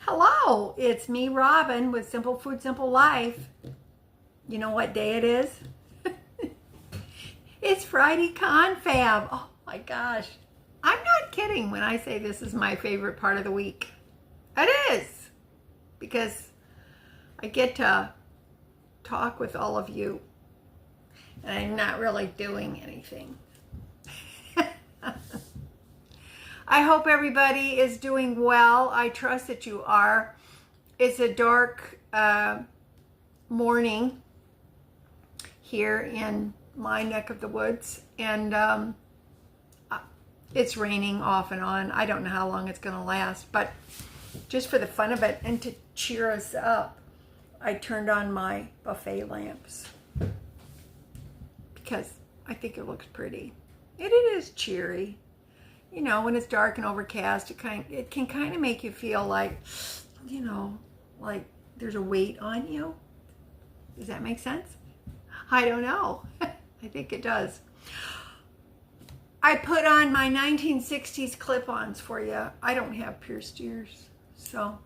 Hello, it's me, Robin, with Simple Food, Simple Life. You know what day it is? It's Friday Confab. Oh my gosh. I'm not kidding when I say this is my favorite part of the week. It is. Because I get to talk with all of you. And I'm not really doing anything. I hope everybody is doing well. I trust that you are. It's a dark morning here in my neck of the woods, and it's raining off and on. I don't know how long it's going to last, but just for the fun of it and to cheer us up, I turned on my buffet lamps because I think it looks pretty. It is cheery. You know, when it's dark and overcast, it can kind of make you feel like, you know, like there's a weight on you. Does that make sense? I don't know. I think it does. I put on my 1960s clip-ons for you. I don't have pierced ears, so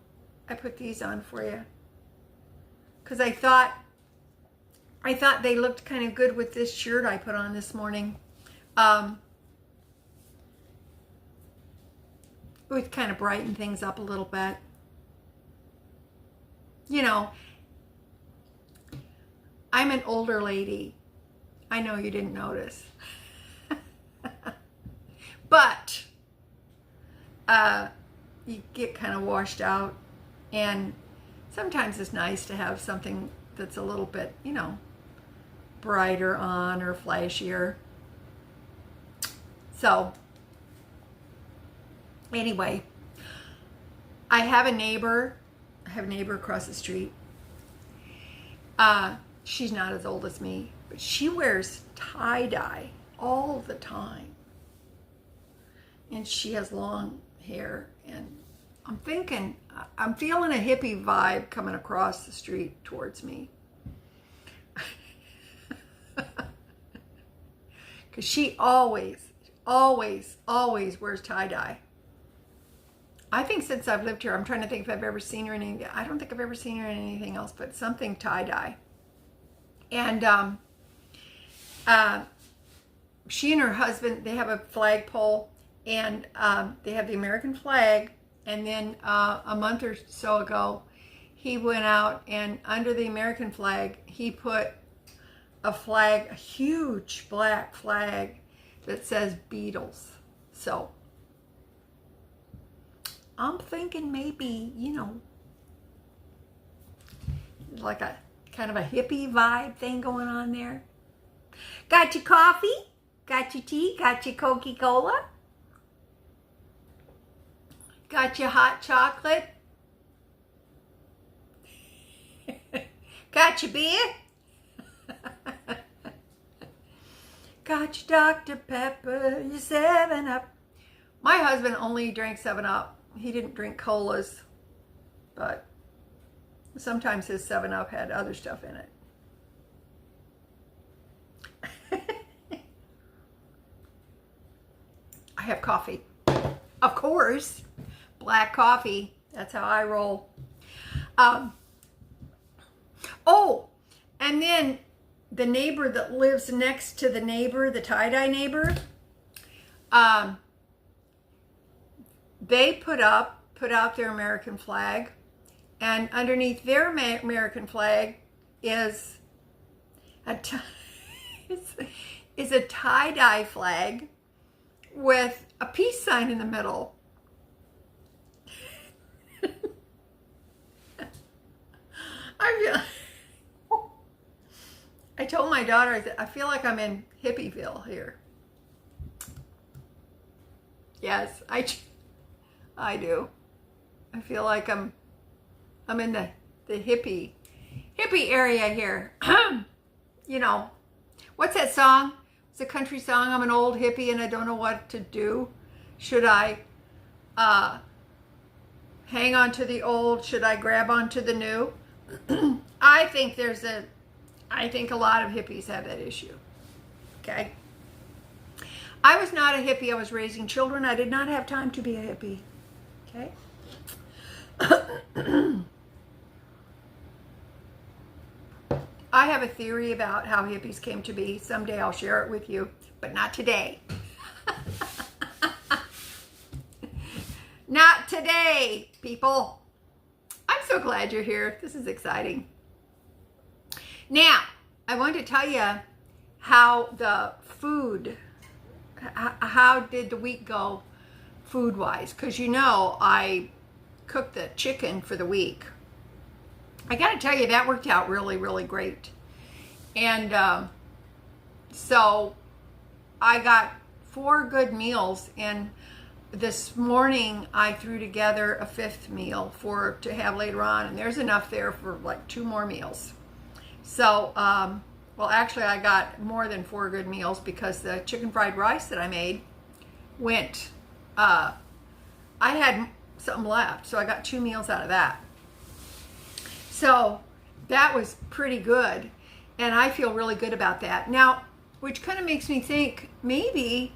I put these on for you because I thought they looked kind of good with this shirt I put on this morning. It would kind of brighten things up a little bit. You know, I'm an older lady. I know you didn't notice. But you get kind of washed out, and sometimes it's nice to have something that's a little bit, you know, brighter on or flashier. So anyway, I have a neighbor across the street. She's not as old as me, but she wears tie-dye all the time. And she has long hair, and I'm feeling a hippie vibe coming across the street towards me. Because she always wears tie-dye. I think since I've lived here, I'm trying to think if I've ever seen her in anything. I don't think I've ever seen her in anything else but something tie-dye. And she and her husband, they have a flagpole, and they have the American flag. And then a month or so ago, he went out, and under the American flag, he put a flag, a huge black flag that says Beatles. So I'm thinking maybe, you know, like a kind of a hippie vibe thing going on there. Got your coffee? Got your tea? Got your Coca-Cola? Got your hot chocolate? Got your beer? Got your Dr. Pepper, your 7-Up. My husband only drank 7-Up. He didn't drink colas, but sometimes his 7-Up had other stuff in it. I have coffee. Of course, black coffee. That's how I roll. Oh, and then the neighbor that lives next to the neighbor, the tie-dye neighbor, they put out their American flag, and underneath their American flag is a tie-dye flag with a peace sign in the middle. I told my daughter, I feel like I'm in Hippieville here. Yes, I do. I feel like I'm in the hippie area here. You know, what's that song? It's a country song. I'm an old hippie and I don't know what to do. Should I hang on to the old? Should I grab onto the new? I think a lot of hippies have that issue. Okay. I was not a hippie. I was raising children. I did not have time to be a hippie. Okay. I have a theory about how hippies came to be. Someday I'll share it with you, but not today. Not today, people. I'm so glad you're here. This is exciting. Now, I want to tell you how the food, how did the week go food-wise? Because you know I cooked the chicken for the week. I got to tell you, that worked out really, really great. And so I got 4 good meals, and this morning I threw together a 5th meal to have later on, and there's enough there for like 2 more meals. So, well, actually I got more than 4 good meals, because the chicken fried rice that I made went, I had something left, so I got 2 meals out of that. So that was pretty good, and I feel really good about that. Now, which kind of makes me think maybe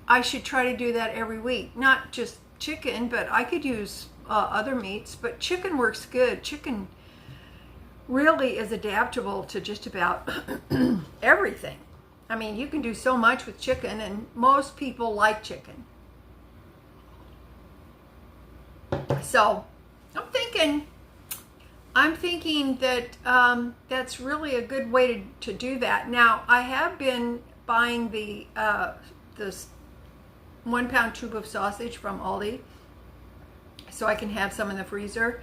I should try to do that every week. Not just chicken, but I could use other meats, but chicken works good. Chicken really is adaptable to just about everything. I mean, you can do so much with chicken, and most people like chicken. So I'm thinking that that's really a good way to do that. Now, I have been buying this 1-pound tube of sausage from Aldi, so I can have some in the freezer,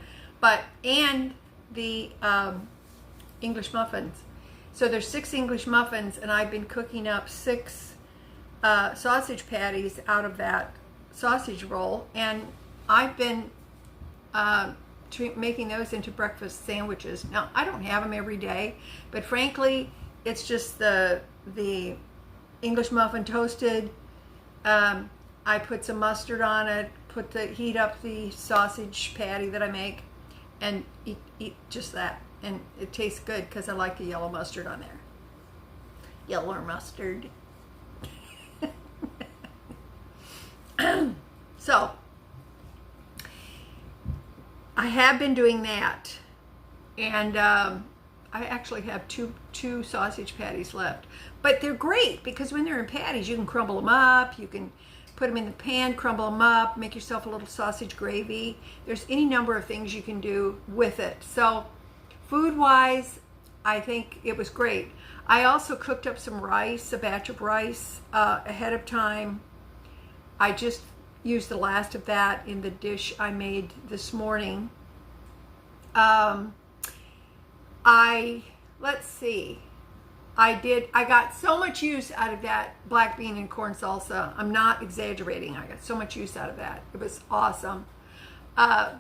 and the English muffins. So there's 6 English muffins, and I've been cooking up 6 sausage patties out of that sausage roll, and I've been making those into breakfast sandwiches. Now, I don't have them every day, but frankly, it's just the English muffin toasted. I put some mustard on it, heat up the sausage patty that I make, and eat just that. And it tastes good because I like the yellow mustard on there. Yellow mustard. So, I have been doing that, and I actually have two sausage patties left. But they're great because when they're in patties, you can crumble them up, you can put them in the pan, crumble them up, make yourself a little sausage gravy. There's any number of things you can do with it. So food-wise, I think it was great. I also cooked up some rice, a batch of rice ahead of time. I just used the last of that in the dish I made this morning. Let's see. I got so much use out of that black bean and corn salsa. I'm not exaggerating. I got so much use out of that. It was awesome. I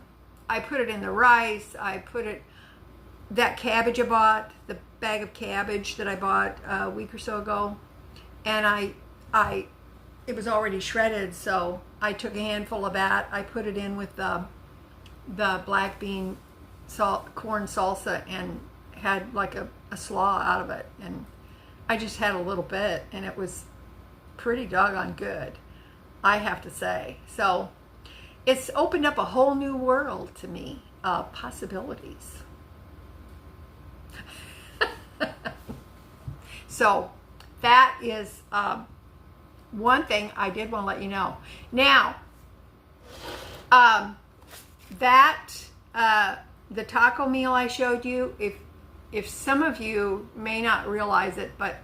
put it in the rice. That cabbage I bought, the bag of cabbage that I bought a week or so ago, and it was already shredded, so I took a handful of that. I put it in with the black bean corn salsa and had like a slaw out of it, and I just had a little bit, and it was pretty doggone good, I have to say. So it's opened up a whole new world to me of possibilities. So that is one thing I did want to let you know. Now, the taco meal I showed you, if some of you may not realize it, but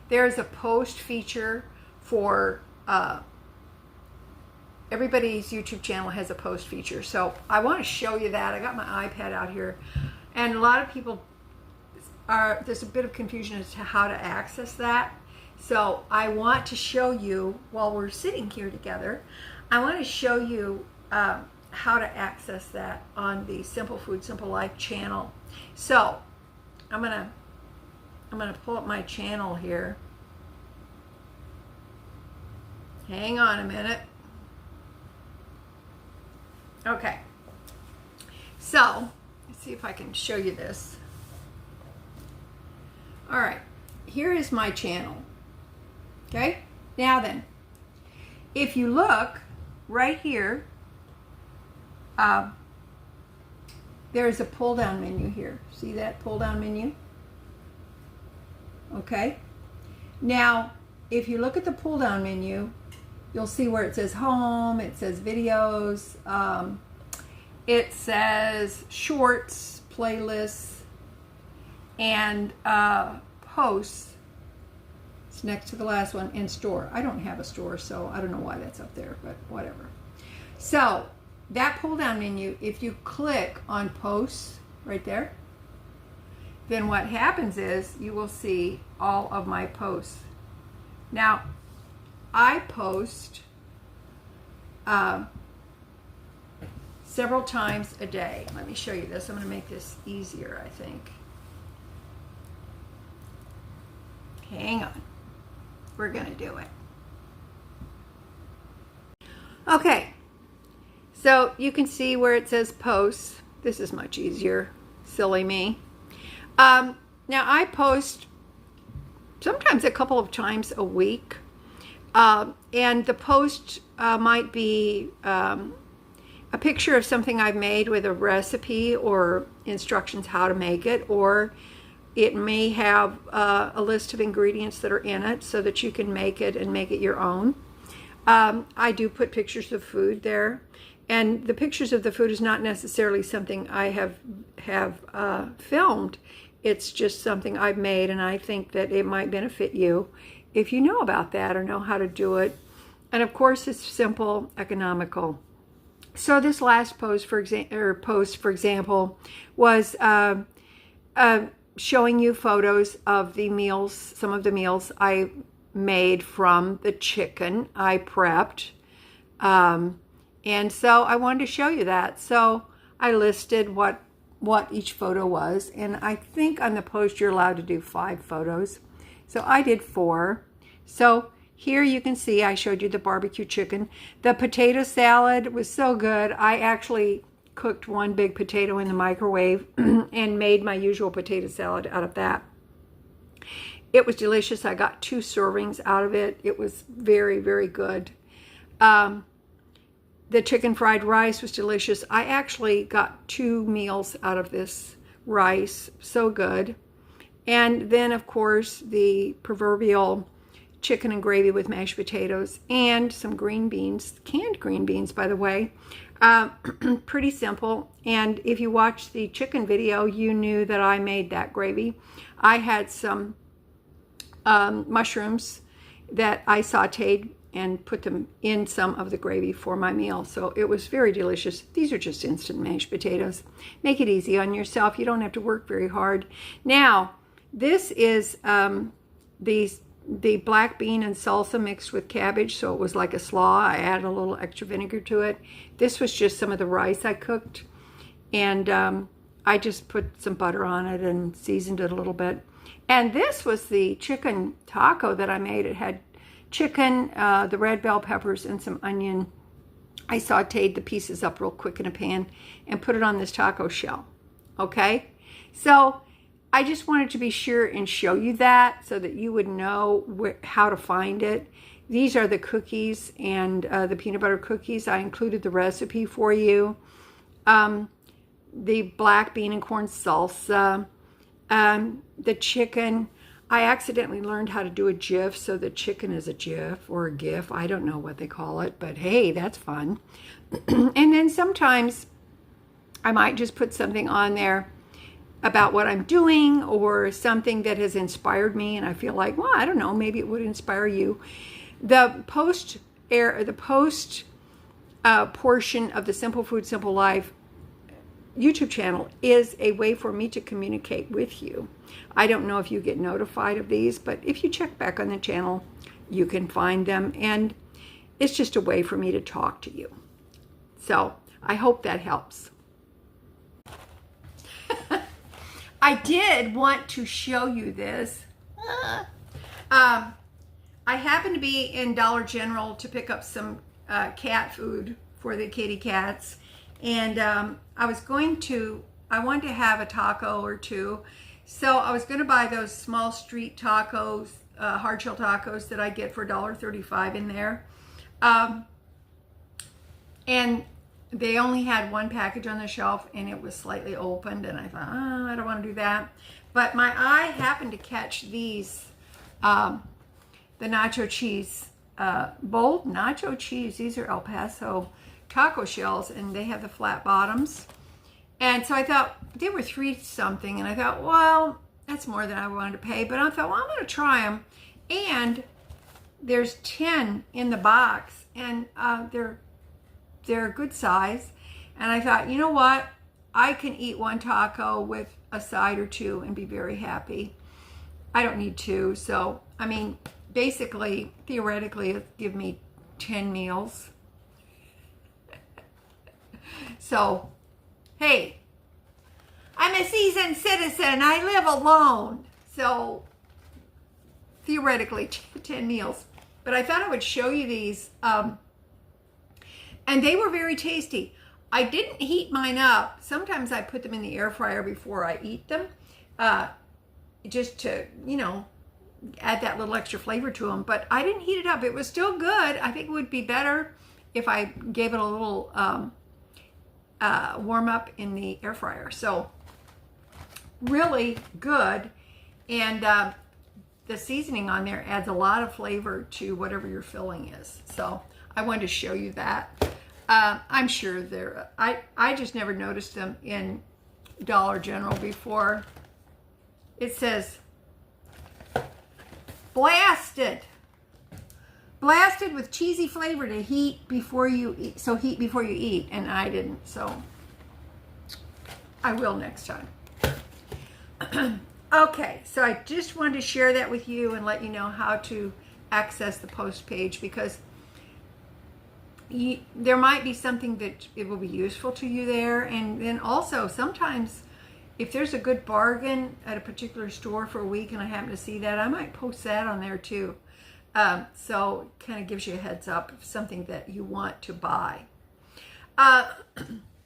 there's a post feature for everybody's YouTube channel has a post feature. So I want to show you that. I got my iPad out here, and a lot of people there's a bit of confusion as to how to access that. So I want to show you, while we're sitting here together, I want to show you how to access that on the Simple Food, Simple Life channel. So I'm gonna pull up my channel here. Hang on a minute. Okay. So let's see if I can show you this. All right, here is my channel. Okay, now then, if you look right here, there's a pull down menu here. See that pull down menu? Okay. Now, if you look at the pull down menu, you'll see where it says home, it says videos, it says shorts, playlists, and posts. It's next to the last one, and store. I don't have a store, so I don't know why that's up there, but whatever. So that pull down menu, if you click on posts right there, then what happens is you will see all of my posts. Now, I post several times a day. Let me show you this. I'm going to make this easier, I think. Hang on. We're going to do it. Okay. So you can see where it says posts. This is much easier. Silly me. Now I post sometimes a couple of times a week. And the post might be a picture of something I've made with a recipe or instructions how to make it, or it may have a list of ingredients that are in it so that you can make it and make it your own. I do put pictures of food there, and the pictures of the food is not necessarily something I have filmed. It's just something I've made, and I think that it might benefit you if you know about that or know how to do it. And of course, it's simple, economical. So this last post, for example, was showing you photos of the meals, some of the meals I made from the chicken I prepped. And so I wanted to show you that. So I listed what each photo was, and I think on the post you're allowed to do 5 photos. So I did 4. So here you can see I showed you the barbecue chicken. The potato salad was so good. I actually cooked 1 big potato in the microwave and made my usual potato salad out of that. It was delicious. I got 2 servings out of it. It was very, very good. The chicken fried rice was delicious. I actually got 2 meals out of this rice. So good. And then, of course, the proverbial chicken and gravy with mashed potatoes and some green beans, canned green beans, by the way. Pretty simple. And if you watched the chicken video, you knew that I made that gravy. I had some mushrooms that I sauteed and put them in some of the gravy for my meal. So it was very delicious. These are just instant mashed potatoes. Make it easy on yourself. You don't have to work very hard. Now, this is the black bean and salsa mixed with cabbage, so it was like a slaw. I added a little extra vinegar to it. This was just some of the rice I cooked, and I just put some butter on it and seasoned it a little bit. And this was the chicken taco that I made. It had chicken, the red bell peppers, and some onion. I sauteed the pieces up real quick in a pan and put it on this taco shell. Okay, so I just wanted to be sure and show you that so that you would know how to find it. These are the cookies and the peanut butter cookies. I included the recipe for you. The black bean and corn salsa. The chicken. I accidentally learned how to do a GIF, so the chicken is a GIF or a GIF. I don't know what they call it, but hey, that's fun. And then sometimes I might just put something on there about what I'm doing or something that has inspired me, and I feel like, well, I don't know, maybe it would inspire you. The post portion of the Simple Food, Simple Life YouTube channel is a way for me to communicate with you. I don't know if you get notified of these, but if you check back on the channel, you can find them, and it's just a way for me to talk to you. So I hope that helps. I did want to show you this. I happened to be in Dollar General to pick up some cat food for the kitty cats, and I wanted to have a taco or 2, so I was going to buy those small street tacos, hard shell tacos that I get for $1.35 in there, and they only had one package on the shelf and it was slightly opened, and I thought, oh, I don't want to do that. But my eye happened to catch these, the nacho cheese, bold nacho cheese. These are El Paso taco shells, and they have the flat bottoms. And so I thought, they were $3 something, and I thought, well, that's more than I wanted to pay. But I thought, well, I'm going to try them. And there's 10 in the box, and they're a good size. And I thought, you know what? I can eat one taco with a side or two and be very happy. I don't need two. So, I mean, basically, theoretically, it'd give me 10 meals. So, hey, I'm a seasoned citizen. I live alone. So, theoretically, 10 meals. But I thought I would show you these. And they were very tasty. I didn't heat mine up. Sometimes I put them in the air fryer before I eat them. Just to, you know, add that little extra flavor to them. But I didn't heat it up. It was still good. I think it would be better if I gave it a little warm up in the air fryer. So really good. And the seasoning on there adds a lot of flavor to whatever your filling is. So I wanted to show you that. I'm sure I just never noticed them in Dollar General before. It says blasted with cheesy flavor to heat before you eat. So heat before you eat, and I didn't. So I will next time. Okay, so I just wanted to share that with you and let you know how to access the post page, because there might be something that it will be useful to you there. And then also sometimes if there's a good bargain at a particular store for a week and I happen to see that, I might post that on there too. So it kind of gives you a heads up of something that you want to buy.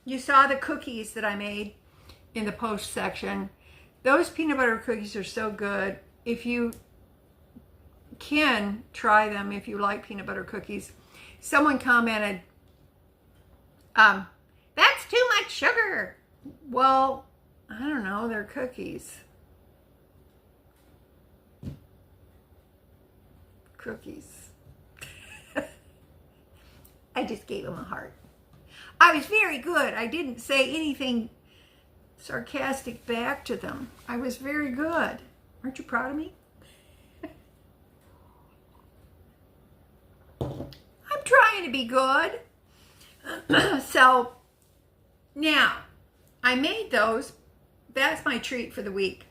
You saw the cookies that I made in the post section. Those peanut butter cookies are so good. If you can try them, if you like peanut butter cookies. Someone commented, that's too much sugar. Well, I don't know, they're cookies. Cookies. I just gave them a heart. I was very good. I didn't say anything sarcastic back to them. I was very good. Aren't you proud of me? I'm trying to be good. So now I made those. That's my treat for the week.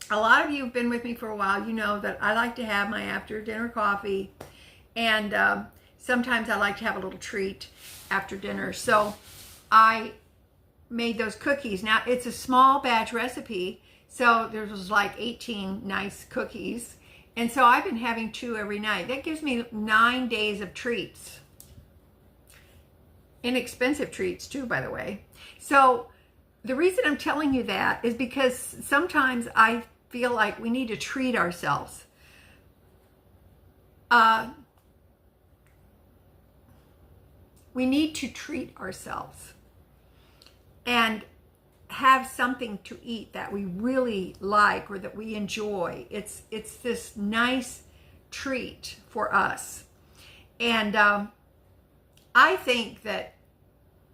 A lot of you have been with me for a while. You know that I like to have my after dinner coffee, and sometimes I like to have a little treat after dinner. So I made those cookies. Now it's a small batch recipe, so there was like 18 nice cookies. And so I've been having 2 every night. That gives me 9 days of treats. Inexpensive treats too, by the way. So the reason I'm telling you that is because sometimes I feel like we need to treat ourselves. We need to treat ourselves and have something to eat that we really like or that we enjoy. It's this nice treat for us. And I think that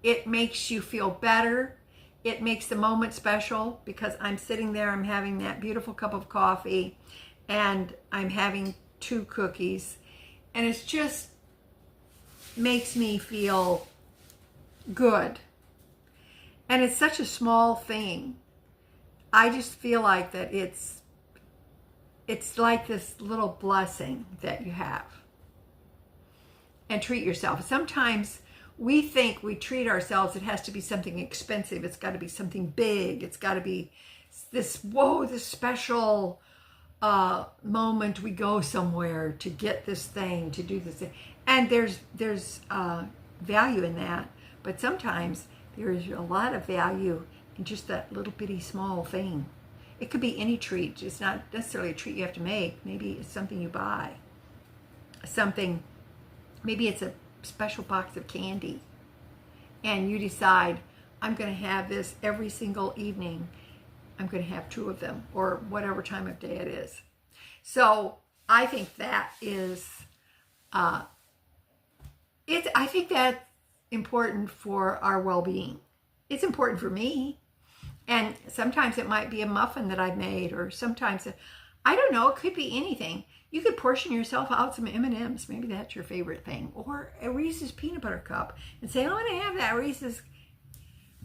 it makes you feel better. It makes the moment special because I'm sitting there, I'm having that beautiful cup of coffee, and I'm having 2 cookies. And it just makes me feel good. And it's such a small thing. I just feel like that it's like this little blessing that you have. And treat yourself. Sometimes we think we treat ourselves, it has to be something expensive. It's got to be something big. It's got to be this special moment. We go somewhere to get this thing, to do this thing. And there's value in that. But sometimes there is a lot of value in just that little bitty small thing. It could be any treat. It's not necessarily a treat you have to make. Maybe it's something you buy. Maybe it's a special box of candy. and you decide, I'm going to have this every single evening. I'm going to have 2 of them, or whatever time of day it is. So I think that is, I think that's important for our well-being. It's important for me. And sometimes it might be a muffin that I've made, or sometimes, I don't know, it could be anything. You could portion yourself out some M&Ms. Maybe that's your favorite thing. Or a Reese's peanut butter cup and say, I'm going to have that Reese's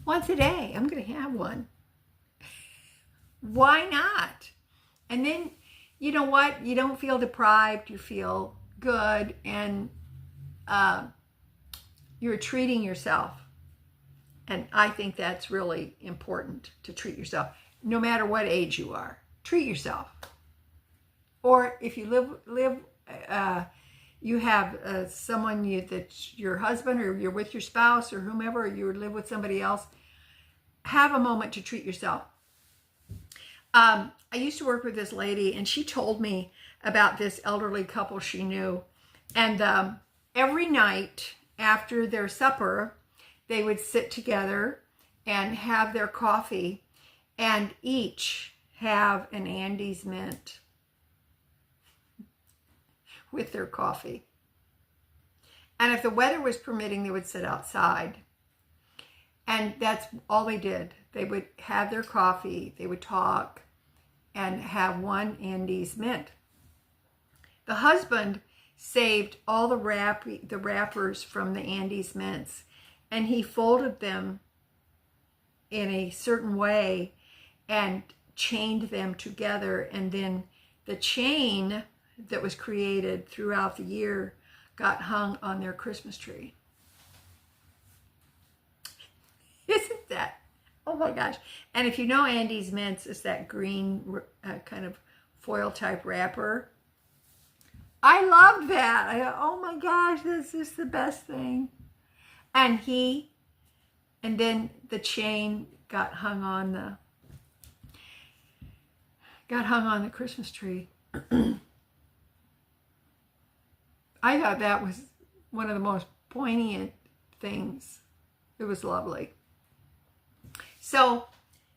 once a day. I'm going to have one. Why not? And then, you know what? You don't feel deprived. You feel good. And you're treating yourself. And I think that's really important, to treat yourself. No matter what age you are, treat yourself. Or if you you have someone that's your husband, or you're with your spouse or whomever, or you live with somebody else, have a moment to treat yourself. I used to work with this lady, and she told me about this elderly couple she knew. And every night after their supper, they would sit together and have their coffee, and each have an Andes Mint with their coffee. And if the weather was permitting, they would sit outside. And that's all they did. They would have their coffee, they would talk, and have one Andes Mint. The husband saved all the wrappers from the Andes Mints, and he folded them in a certain way and chained them together. And then the chain that was created throughout the year got hung on their Christmas tree. Isn't that? Oh my gosh. And if you know Andes Mints, it's that green kind of foil type wrapper. I loved that. I thought, oh my gosh, this is the best thing. And then the chain got hung on the Christmas tree. I thought that was one of the most poignant things. It was lovely. So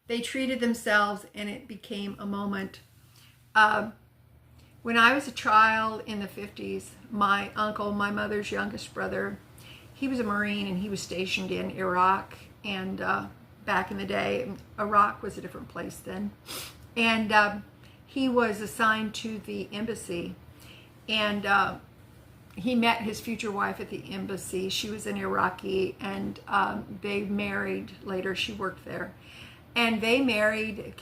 they treated themselves, and it became a moment. When I was a child in the 50s, my uncle, my mother's youngest brother, he was a Marine, and he was stationed in Iraq. And back in the day, Iraq was a different place then. And he was assigned to the embassy. And he met his future wife at the embassy. She was an Iraqi, and they married later. She worked there. And they married,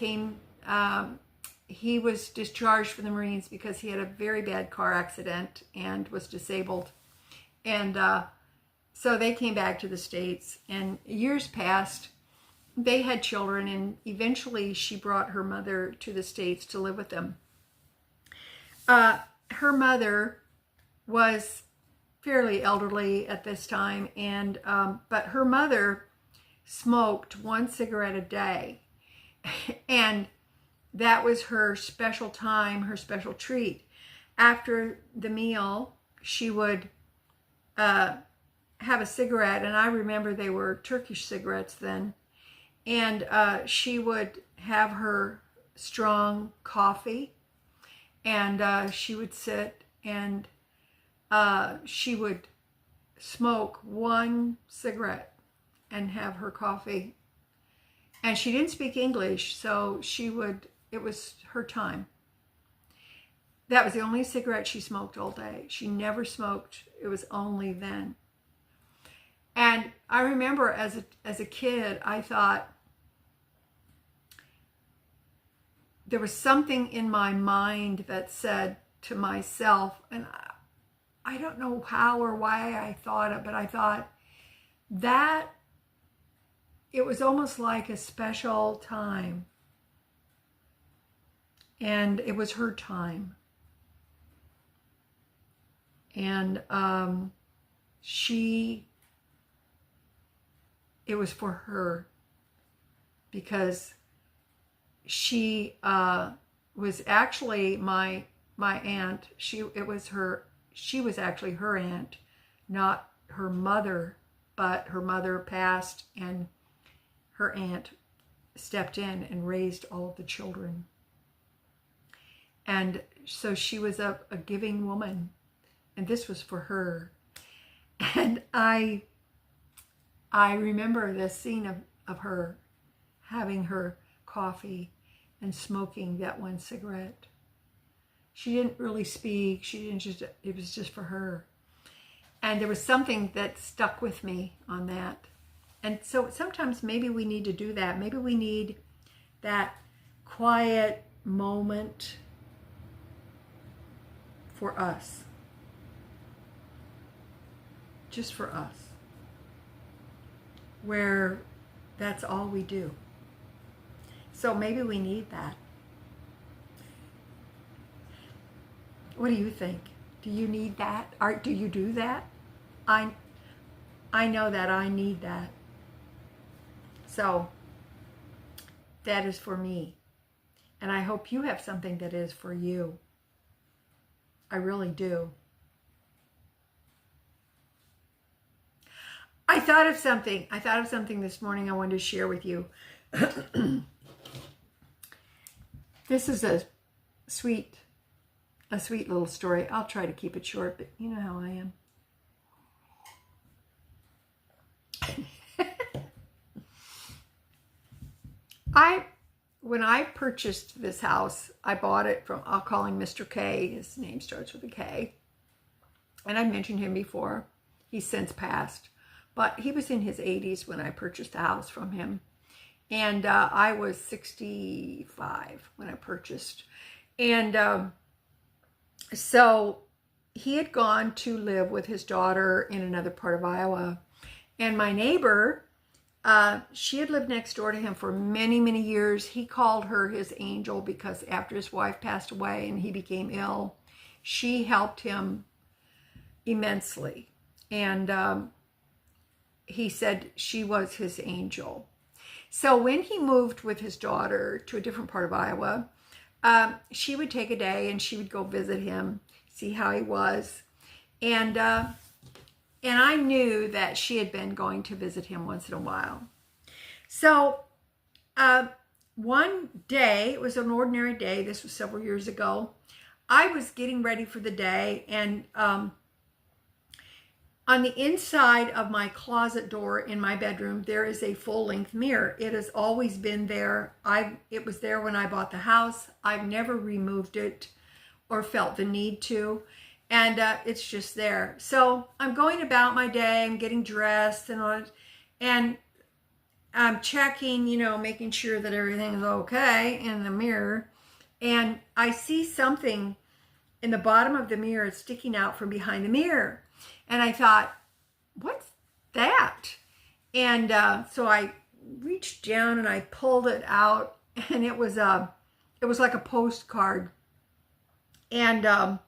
he was discharged from the Marines because he had a very bad car accident and was disabled. And so they came back to the States, and years passed. They had children, and eventually she brought her mother to the States to live with them. Her mother was fairly elderly at this time, and but her mother smoked 1 cigarette a day, and that was her special time, her special treat. After the meal, she would have a cigarette, and I remember they were Turkish cigarettes then, and she would have her strong coffee, and she would sit, and she would smoke 1 cigarette and have her coffee. And she didn't speak English, so it was her time. That was the only cigarette she smoked all day. She never smoked. It was only then. And I remember as a kid, I thought, there was something in my mind that said to myself, and I don't know how or why I thought it, but I thought that it was almost like a special time. And it was her time. And it was for her, because she was actually my aunt. She was actually her aunt, not her mother, but her mother passed and her aunt stepped in and raised all of the children. And so she was a giving woman, and this was for her. And I remember this scene of her having her coffee and smoking that one cigarette. She didn't really speak. It was just for her. And there was something that stuck with me on that. And so sometimes maybe we need to do that. Maybe we need that quiet moment for us. Just for us. Where that's all we do. So maybe we need that. What do you think? Do you need that? Do you do that? I know that I need that. So that is for me. And I hope you have something that is for you. I really do. I thought of something this morning I wanted to share with you. This is a sweet little story. I'll try to keep it short, but you know how I am. When I purchased this house, I bought it from, I'll call him Mr. K. His name starts with a K. And I mentioned him before. He's since passed. But he was in his 80s when I purchased the house from him. And I was 65 when I purchased. And so he had gone to live with his daughter in another part of Iowa. And my neighbor, she had lived next door to him for many, many years. He called her his angel because after his wife passed away and he became ill, she helped him immensely. And he said she was his angel. So when he moved with his daughter to a different part of Iowa, she would take a day and she would go visit him, see how he was. And I knew that she had been going to visit him once in a while. So one day, it was an ordinary day, this was several years ago, I was getting ready for the day, and on the inside of my closet door in my bedroom, there is a full-length mirror. It has always been there. It was there when I bought the house. I've never removed it or felt the need to. And it's just there. So I'm going about my day. I'm getting dressed and I'm checking, making sure that everything is okay in the mirror. And I see something in the bottom of the mirror sticking out from behind the mirror. And I thought, what's that? And so I reached down and I pulled it out, and it was like a postcard. And on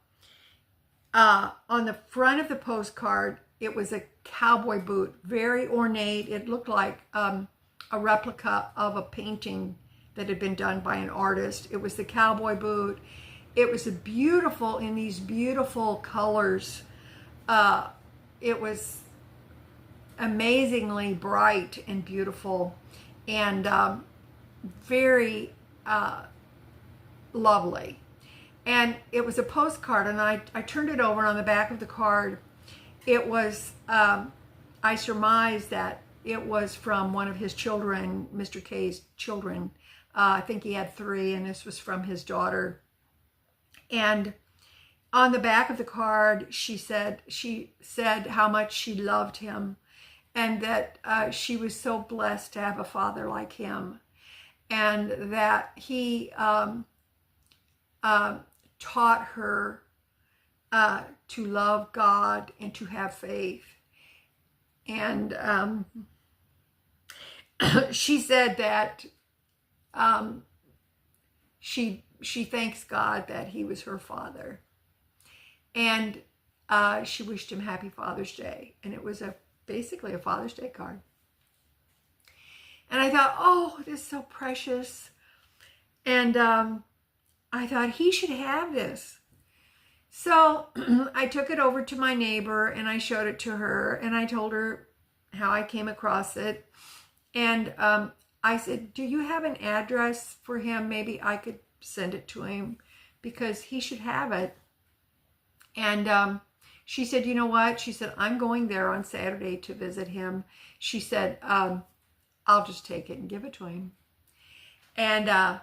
the front of the postcard, it was a cowboy boot, very ornate. It looked like a replica of a painting that had been done by an artist. It was the cowboy boot. It was beautiful in these beautiful colors. It was amazingly bright and beautiful and very lovely. And it was a postcard, and I turned it over, and on the back of the card, it was, I surmised that it was from one of his children, Mr. K's children. I think he had 3, and this was from his daughter. And on the back of the card, she said how much she loved him, and that she was so blessed to have a father like him, and that he taught her to love God and to have faith. And she said that she thanks God that he was her father. And she wished him happy Father's Day. And it was basically a Father's Day card. And I thought, oh, this is so precious. And I thought he should have this. So I took it over to my neighbor and I showed it to her. And I told her, how I came across it. And I said, do you have an address for him? Maybe I could send it to him because he should have it. And she said, you know what? She said, I'm going there on Saturday to visit him. She said, I'll just take it and give it to him. And I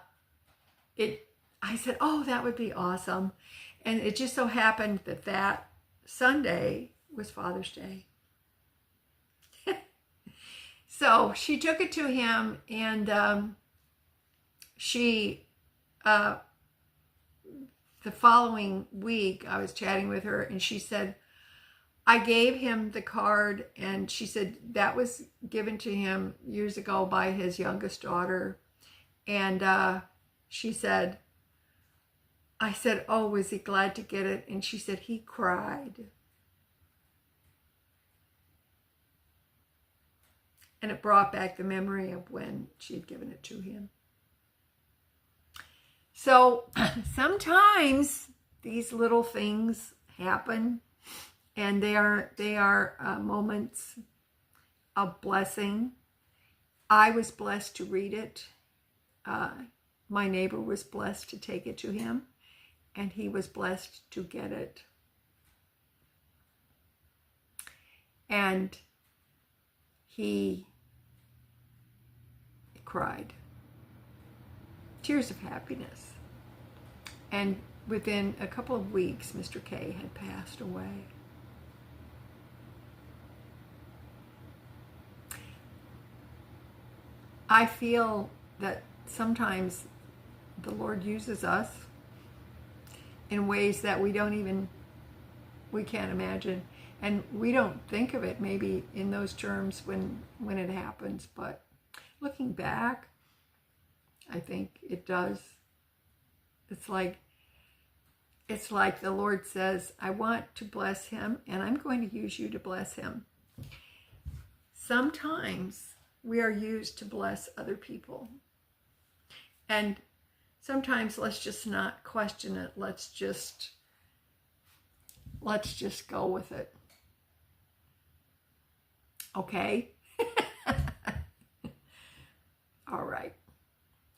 said, oh, that would be awesome. And it just so happened that that Sunday was Father's Day. So she took it to him, and the following week, I was chatting with her, and she said, I gave him the card, and she said that was given to him years ago by his youngest daughter. And she said, I said, oh, was he glad to get it? And she said, he cried. And it brought back the memory of when she had given it to him. So sometimes these little things happen, and they are moments of blessing. I was blessed to read it. My neighbor was blessed to take it to him, and he was blessed to get it. And he cried. Tears of happiness. And within a couple of weeks, Mr. K had passed away. I feel that sometimes the Lord uses us in ways that we can't imagine. And we don't think of it maybe in those terms when it happens, but looking back, I think it does. It's like the Lord says, I want to bless him, and I'm going to use you to bless him. Sometimes we are used to bless other people. And sometimes let's just not question it. Let's just go with it. Okay? All right.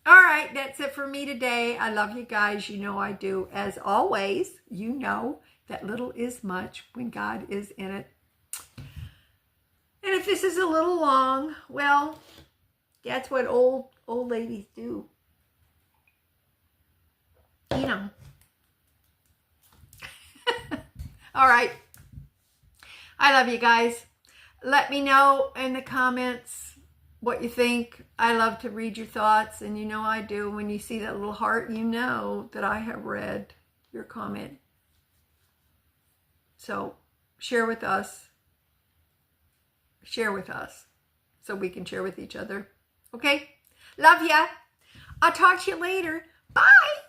All right, that's it for me today. I love you guys. You know I do. As always, you know that little is much when God is in it. And if this is a little long, well, that's what old ladies do. You know. All right. I love you guys. Let me know in the comments what you think. I love to read your thoughts, and you know I do. When you see that little heart, you know that I have read your comment. So share with us. Share with us so we can share with each other. Okay? Love ya. I'll talk to you later. Bye.